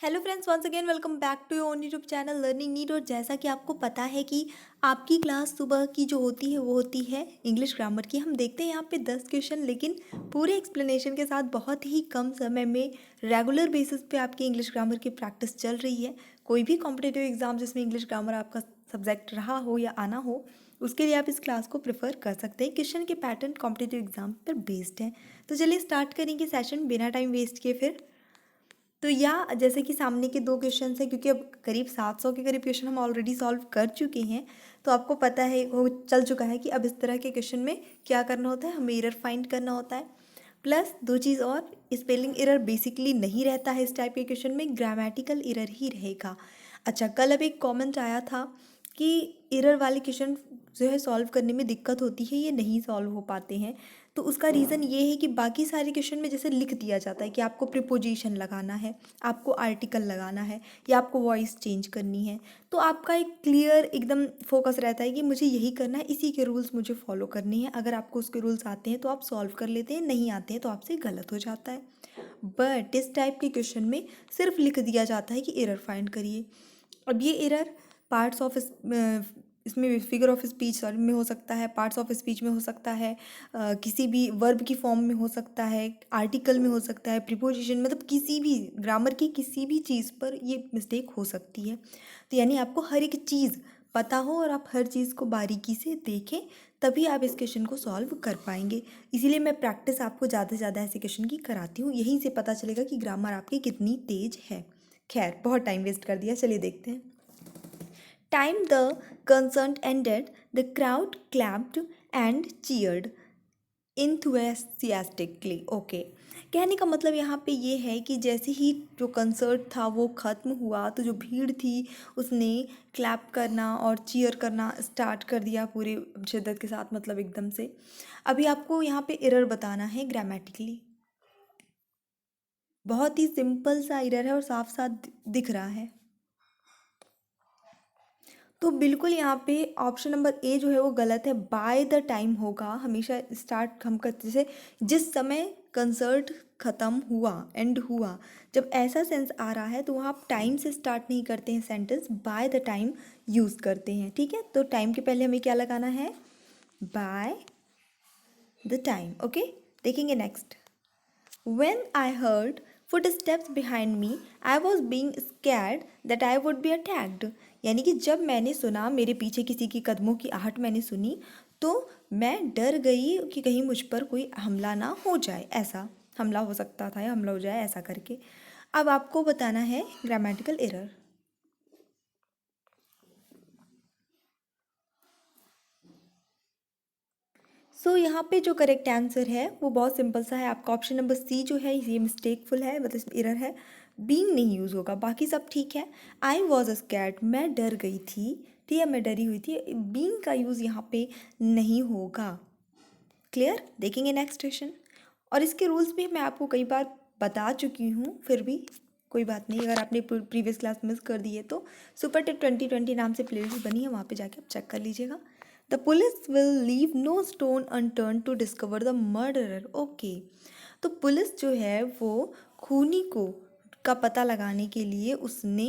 Hello friends, once again welcome back to your own YouTube channel learning need. और जैसा कि आपको पता है कि आपकी क्लास सुबह की जो होती है वो होती है इंग्लिश ग्रामर की। हम देखते हैं यहाँ पे 10 क्वेश्चन, लेकिन पूरे एक्सप्लेनेशन के साथ बहुत ही कम समय में रेगुलर बेसिस पे आपकी इंग्लिश ग्रामर की प्रैक्टिस चल रही है। कोई भी कॉम्पिटिटिव एग्जाम जिसमें इंग्लिश ग्रामर आपका सब्जेक्ट रहा हो या आना हो, उसके लिए आप इस क्लास को प्रेफर कर सकते हैं। क्वेश्चन के पैटर्न कॉम्पिटिटिव एग्जाम पर बेस्ड हैं। तो चलिए स्टार्ट करेंगे सेशन बिना टाइम वेस्ट किए। फिर तो या जैसे कि सामने के दो क्वेश्चन हैं, क्योंकि अब करीब 700 के करीब क्वेश्चन हम ऑलरेडी सॉल्व कर चुके हैं, तो आपको पता है, वो चल चुका है कि अब इस तरह के क्वेश्चन में क्या करना होता है, हमें एरर फाइंड करना होता है। प्लस दो चीज़ और, स्पेलिंग एरर बेसिकली नहीं रहता है इस टाइप के क्वेश्चन में, ग्रामेटिकल एरर ही रहेगा। अच्छा, कल अब एक कमेंट आया था कि एरर वाले क्वेश्चन जो है सॉल्व करने में दिक्कत होती है, ये नहीं सॉल्व हो पाते हैं। तो उसका रीज़न ये है कि बाकी सारे क्वेश्चन में जैसे लिख दिया जाता है कि आपको प्रीपोजिशन लगाना है, आपको आर्टिकल लगाना है, या आपको वॉइस चेंज करनी है, तो आपका एक क्लियर एकदम फोकस रहता है कि मुझे यही करना है, इसी के रूल्स मुझे फॉलो करनी है। अगर आपको उसके रूल्स आते हैं तो आप सॉल्व कर लेते हैं, नहीं आते हैं तो आपसे गलत हो जाता है। बट इस टाइप के क्वेश्चन में सिर्फ लिख दिया जाता है कि एरर फाइंड करिए। अब ये एरर पार्ट्स ऑफ इसमें फिगर ऑफ स्पीच सॉरी में हो सकता है, पार्ट्स ऑफ स्पीच में हो सकता है, किसी भी वर्ब की फॉर्म में हो सकता है, आर्टिकल में हो सकता है, प्रीपोजिशन, मतलब किसी भी ग्रामर की किसी भी चीज़ पर ये मिस्टेक हो सकती है। तो यानी आपको हर एक चीज़ पता हो और आप हर चीज़ को बारीकी से देखें, तभी आप इस क्वेश्चन को सॉल्व कर पाएंगे। इसीलिए मैं प्रैक्टिस आपको ज़्यादा से ज़्यादा ऐसे क्वेश्चन की कराती हूँ, यहीं से पता चलेगा कि ग्रामर आपकी कितनी तेज है। खैर, बहुत टाइम वेस्ट कर दिया, चलिए देखते हैं। Time the concert ended, the crowd clapped and cheered enthusiastically. Okay, कहने का मतलब यहाँ पे ये है कि जैसे ही जो कंसर्ट था वो ख़त्म हुआ, तो जो भीड़ थी उसने क्लैप करना और चीयर करना स्टार्ट कर दिया पूरे शिद्दत के साथ, मतलब एकदम से। अभी आपको यहाँ पे एरर बताना है ग्रामेटिकली। बहुत ही सिंपल सा एरर है और साफ साफ दिख रहा है। तो बिल्कुल यहाँ पे ऑप्शन नंबर ए जो है वो गलत है। बाय द टाइम होगा हमेशा, स्टार्ट हम करते जैसे जिस समय कंसर्ट ख़त्म हुआ, एंड हुआ, जब ऐसा सेंस आ रहा है तो वहाँ आप टाइम से स्टार्ट नहीं करते हैं sentence, by the time use करते हैं। ठीक है, तो टाइम के पहले हमें क्या लगाना है, बाय द टाइम। ओके, देखेंगे next. When I heard footsteps behind me, I was being scared that I would be attacked. यानी कि जब मैंने सुना मेरे पीछे किसी की कदमों की आहट मैंने सुनी, तो मैं डर गई कि कहीं मुझ पर कोई हमला ना हो जाए। ऐसा हमला हो सकता था या हमला हो जाए, ऐसा करके। अब आपको बताना है ग्रामेटिकल एरर। यहाँ पे जो करेक्ट आंसर है वो बहुत सिंपल सा है। आपका ऑप्शन नंबर सी जो है ये मिस्टेकफुल है, मतलब एरर है। बीइंग नहीं यूज़ होगा, बाकी सब ठीक है। आई वॉज स्कैर्ड, मैं डर गई थी, ठीक है, मैं डरी हुई थी। बीइंग का यूज़ यहाँ पे नहीं होगा। क्लियर, देखेंगे नेक्स्ट क्वेश्चन। और इसके रूल्स भी मैं आपको कई बार बता चुकी हूँ, फिर भी कोई बात नहीं, अगर आपने प्रीवियस क्लास मिस कर दी है तो सुपर टिप 2020 नाम से प्लेलिस्ट बनी है, वहाँ पे जाके आप चेक कर लीजिएगा। The police will leave no stone unturn to discover the murderer. Okay, तो पुलिस जो है वो खूनी को का पता लगाने के लिए उसने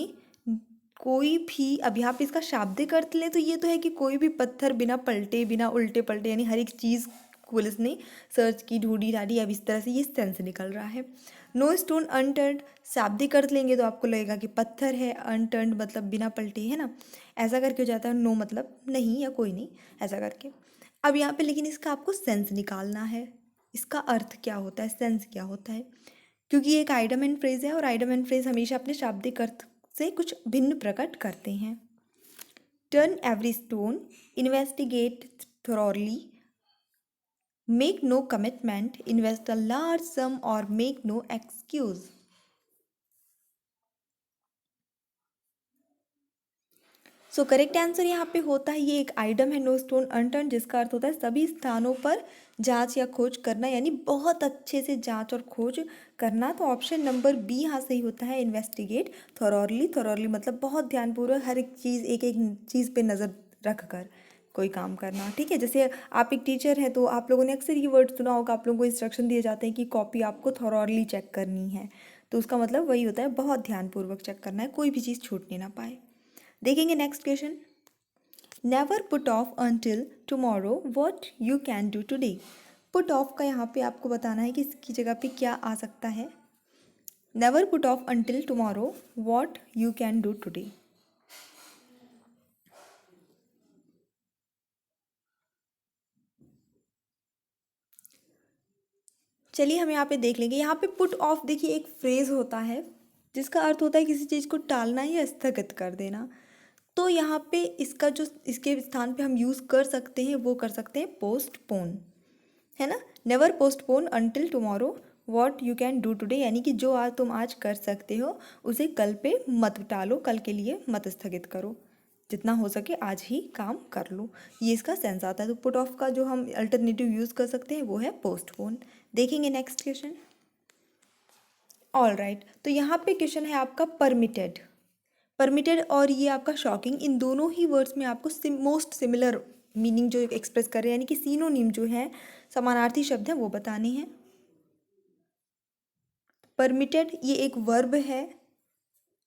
कोई भी, अब यहाँ पे इसका शाब्दिक अर्थ लें तो ये तो है कि कोई भी पत्थर बिना पलटे, बिना उल्टे पलटे, यानी हर एक चीज़ पुलिस ने सर्च की, ढूंढी ढांढी। अब इस तरह से ये सेंस निकल रहा है। नो स्टोन अनटर्न्ड शाब्दिक अर्थ लेंगे तो आपको लगेगा कि पत्थर है, अनटर्न्ड मतलब बिना पलटे, है ना, ऐसा करके हो जाता है। नो मतलब नहीं या कोई नहीं, ऐसा करके। अब यहाँ पे लेकिन इसका आपको सेंस निकालना है, इसका अर्थ क्या होता है, सेंस क्या होता है, क्योंकि ये एक आइडम एंड फ्रेज है और आइडम एंड फ्रेज हमेशा अपने शाब्दिक अर्थ से कुछ भिन्न प्रकट करते हैं। Turn every stone, investigate thoroughly, make no commitment, invest a large sum और make no excuse. So correct answer यहाँ पे होता है, ये एक आइडम है नो स्टोन अनटर्न, जिसका अर्थ होता है सभी स्थानों पर जांच या खोज करना, यानी बहुत अच्छे से जांच और खोज करना। तो ऑप्शन नंबर बी यहाँ सही होता है, इन्वेस्टिगेट थॉरली। थॉरली मतलब बहुत ध्यानपूर्वक हर एक चीज़, एक एक चीज़ पे नज़र रख कर कोई काम करना। ठीक है, जैसे आप एक टीचर हैं तो आप लोगों ने अक्सर ये वर्ड सुना होगा, आप लोगों को इंस्ट्रक्शन दिए जाते हैं कि कॉपी आपको थॉरली चेक करनी है। तो उसका मतलब वही होता है, बहुत ध्यानपूर्वक चेक करना है, कोई भी चीज़ छूटने ना पाए। देखेंगे next question. Never put off until tomorrow what you can do today. Put off का यहाँ पे आपको बताना है कि इसकी जगह पे क्या आ सकता है। Never put off until tomorrow what you can do today. चलिए हम यहाँ पे देख लेंगे। यहाँ पे पुट ऑफ देखिए एक फ्रेज होता है जिसका अर्थ होता है किसी चीज़ को टालना या स्थगित कर देना। तो यहाँ पे इसका जो इसके स्थान पे हम यूज़ कर सकते हैं वो कर सकते हैं पोस्टपोन, है ना। Never postpone until tomorrow what you can do today, यानी कि जो आज तुम आज कर सकते हो उसे कल पे मत टालो, कल के लिए मत स्थगित करो, जितना हो सके आज ही काम कर लो। ये इसका सेंस आता है। तो पुट ऑफ का जो हम अल्टरनेटिव यूज़ कर सकते हैं वो है पोस्टपोन। देखेंगे नेक्स्ट क्वेश्चन। ऑल राइट, तो यहाँ पे क्वेश्चन है आपका परमिटेड। परमिटेड और ये आपका शॉकिंग, इन दोनों ही वर्ड्स में आपको मोस्ट सिमिलर मीनिंग जो एक्सप्रेस कर रहे हैं, यानी कि सिनोनिम जो है, समानार्थी शब्द है, वो बताने हैं। परमिटेड ये एक वर्ब है,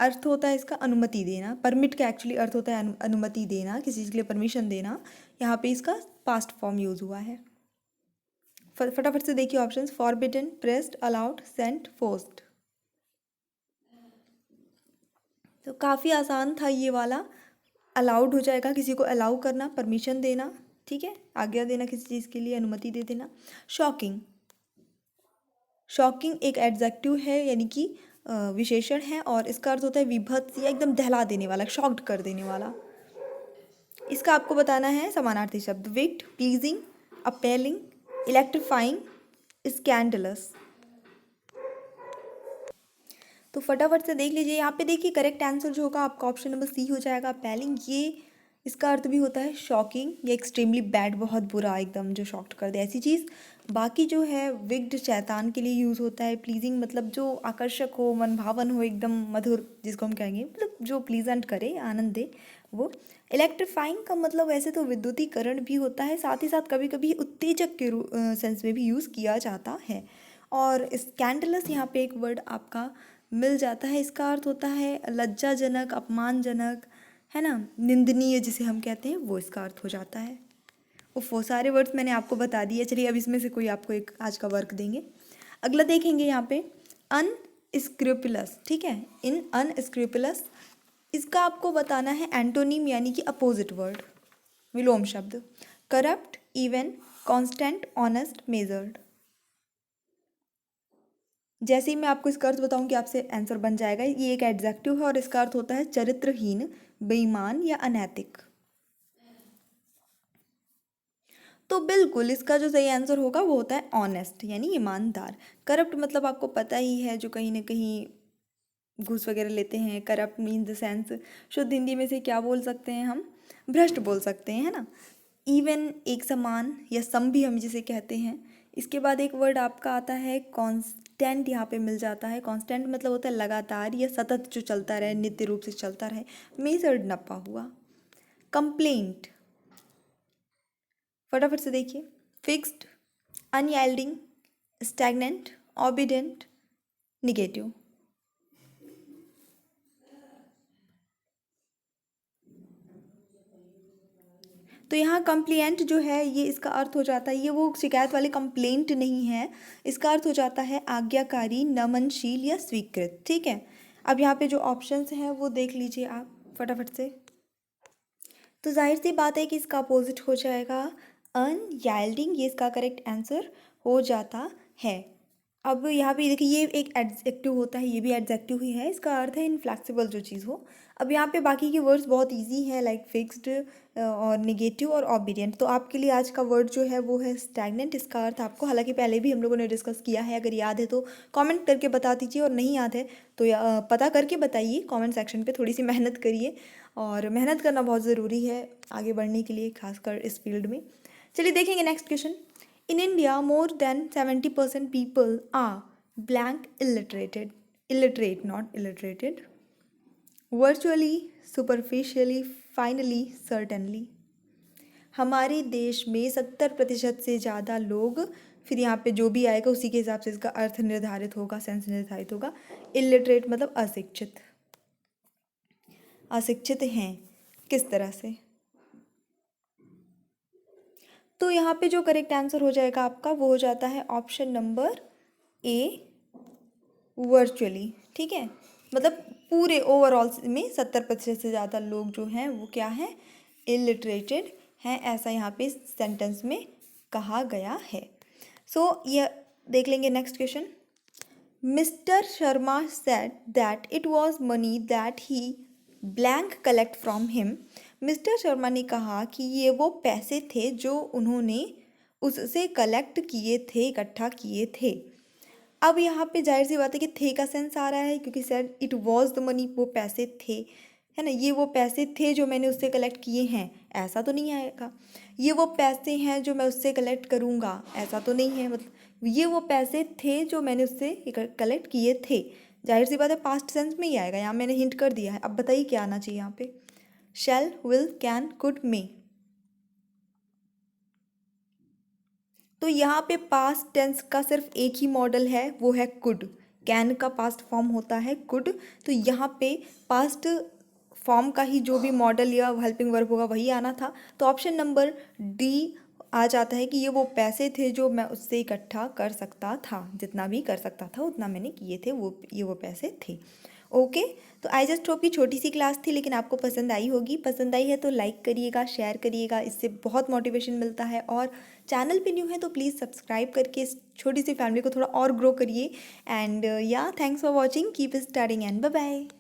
अर्थ होता है इसका अनुमति देना। परमिट का एक्चुअली अर्थ होता है अनुमति देना, किसी चीज़ के लिए परमिशन देना। यहाँ पे इसका पास्ट फॉर्म यूज हुआ है। फटाफट से देखिए options. Forbidden, pressed, allowed, sent, forced. तो काफ़ी आसान था ये वाला। अलाउड हो जाएगा, किसी को अलाउ करना, परमिशन देना, ठीक है, आज्ञा देना, किसी चीज़ के लिए अनुमति दे देना। शॉकिंग, शॉकिंग एक एडजेक्टिव है, यानी कि विशेषण है, और इसका अर्थ होता है विभत्स या एकदम दहला देने वाला, शॉक्ड कर देने वाला। इसका आपको बताना है समानार्थी शब्द। Wicked, pleasing, appealing, electrifying, scandalous. तो फटाफट से देख लीजिए। यहाँ पे देखिए करेक्ट आंसर जो होगा आपका ऑप्शन नंबर सी हो जाएगा, अपेलिंग। ये इसका अर्थ भी होता है शॉकिंग या एक्सट्रीमली बैड, बहुत बुरा, एकदम जो शॉक्ट कर दे, ऐसी चीज़। बाकी जो है विग्ड शैतान के लिए यूज़ होता है। प्लीजिंग मतलब जो आकर्षक हो, मनभावन हो, एकदम मधुर, जिसको हम कहेंगे, मतलब जो प्लीजेंट करे, आनंद दे, वो। इलेक्ट्रीफाइंग का मतलब वैसे तो विद्युतीकरण भी होता है, साथ ही साथ कभी कभी उत्तेजक के सेंस में भी यूज़ किया जाता है। और स्कैंडलस यहाँ पे एक वर्ड आपका मिल जाता है, इसका अर्थ होता है लज्जाजनक, अपमानजनक, है ना, निंदनीय जिसे हम कहते हैं, वो इसका अर्थ हो जाता है। वो सारे वर्ड्स मैंने आपको बता दिए। चलिए अब इसमें से कोई आपको एक आज का वर्क देंगे। अगला देखेंगे यहाँ पे अनस्क्रूपुलस, ठीक है। इन अनस्क्रूपुलस, इसका आपको बताना है एंटोनिम, यानी कि अपोजिट वर्ड, विलोम शब्द। Corrupt, even, constant, honest, measured. जैसे ही मैं आपको इसका अर्थ बताऊं कि आपसे आंसर बन जाएगा। ये एक एडजेक्टिव है और इसका अर्थ होता है चरित्रहीन, बेईमान या अनैतिक। तो बिल्कुल इसका जो सही आंसर होगा वो होता है ऑनेस्ट, यानी ईमानदार। करप्ट मतलब आपको पता ही है, जो कहीं ना कहीं घूस वगैरह लेते हैं। करप्ट मीन द सेंस, शुद्ध हिंदी में से क्या बोल सकते हैं हम, भ्रष्ट बोल सकते हैं, है ना। इवन एक समान या सम भी हम जिसे कहते हैं। इसके बाद एक वर्ड आपका आता है कांस्टेंट, यहाँ पे मिल जाता है। कांस्टेंट मतलब होता है लगातार या सतत, जो चलता रहे, नित्य रूप से चलता रहे। मेजर्ड नपा हुआ। कंप्लेंट, फटाफट से देखिए। Fixed, unyielding, stagnant, obedient, negative. तो यहाँ कंप्लेंट जो है ये इसका अर्थ हो जाता है, ये वो शिकायत वाली कंप्लेंट नहीं है, इसका अर्थ हो जाता है आज्ञाकारी, नमनशील या स्वीकृत, ठीक है। अब यहाँ पे जो ऑप्शंस हैं वो देख लीजिए आप फटाफट से। तो जाहिर सी बात है कि इसका अपोजिट हो जाएगा अनयील्डिंग, ये इसका करेक्ट आंसर हो जाता है। अब यहाँ पे देखिए ये एक एडजेक्टिव होता है, ये भी एडजेक्टिव ही है, इसका अर्थ है इनफ्लेक्सिबल, जो चीज़ हो। अब यहाँ पे बाकी के वर्ड्स बहुत इजी हैं, लाइक फिक्स्ड और निगेटिव और ऑबिडियंट। तो आपके लिए आज का वर्ड जो है वो है स्टैग्नेंट। इसका अर्थ आपको हालांकि पहले भी हम लोगों ने डिस्कस किया है, अगर याद है तो कमेंट करके बता दीजिए, और नहीं याद है तो पता करके बताइए कमेंट सेक्शन पे। थोड़ी सी मेहनत करिए, और मेहनत करना बहुत ज़रूरी है आगे बढ़ने के लिए, खासकर इस फील्ड में। चलिए देखेंगे next question. In India, more than 70% people are blank illiterated. Illiterate, not illiterated. Virtually, superficially, finally, certainly. हमारे देश में 70% से ज़्यादा लोग फिर यहाँ पे जो भी आएगा उसी के हिसाब से इसका अर्थ निर्धारित होगा, सेंस निर्धारित होगा। इलिटरेट मतलब अशिक्षित, अशिक्षित हैं किस तरह से। तो यहाँ पे जो करेक्ट आंसर हो जाएगा आपका वो हो जाता है ऑप्शन नंबर ए, वर्चुअली। ठीक है, मतलब पूरे ओवरऑल में 70% से ज़्यादा लोग जो हैं वो क्या हैं, इलिटरेटेड हैं, ऐसा यहाँ पे सेंटेंस में कहा गया है। सो ये देख लेंगे next question. Mister Sharma said that it was money that he blank collect from him. Mister Sharma ने कहा कि ये वो पैसे थे जो उन्होंने उससे कलेक्ट किए थे, इकट्ठा किए थे। अब यहाँ पे जाहिर सी बात है कि थे का सेंस आ रहा है, क्योंकि sir it was the money, वो पैसे थे, है ना। ये वो पैसे थे जो मैंने उससे कलेक्ट किए हैं, ऐसा तो नहीं आएगा। ये वो पैसे हैं जो मैं उससे कलेक्ट करूँगा, ऐसा तो नहीं है। मतलब ये वो पैसे थे जो मैंने उससे कलेक्ट किए थे, जाहिर सी बात है पास्ट सेंस में ही आएगा। यहाँ मैंने हिंट कर दिया है। अब बताइए क्या आना चाहिए यहाँ पे, शैल, विल, कैन, कुड, मे। तो यहाँ पे पास्ट टेंस का सिर्फ एक ही मॉडल है, वो है कुड। कैन का पास्ट फॉर्म होता है कुड, तो यहाँ पे पास्ट फॉर्म का ही जो भी मॉडल या हेल्पिंग वर्ब होगा वही आना था। तो ऑप्शन नंबर डी आ जाता है कि ये वो पैसे थे जो मैं उससे इकट्ठा कर सकता था, जितना भी कर सकता था उतना मैंने किए थे, ये वो पैसे थे। ओके, तो आई जस्ट होप कि छोटी सी क्लास थी लेकिन आपको पसंद आई होगी। पसंद आई है तो लाइक करिएगा, शेयर करिएगा, इससे बहुत मोटिवेशन मिलता है। और चैनल पे न्यू है तो प्लीज़ सब्सक्राइब करके इस छोटी सी फैमिली को थोड़ा और ग्रो करिए। एंड या thanks for watching, keep studying and bye bye.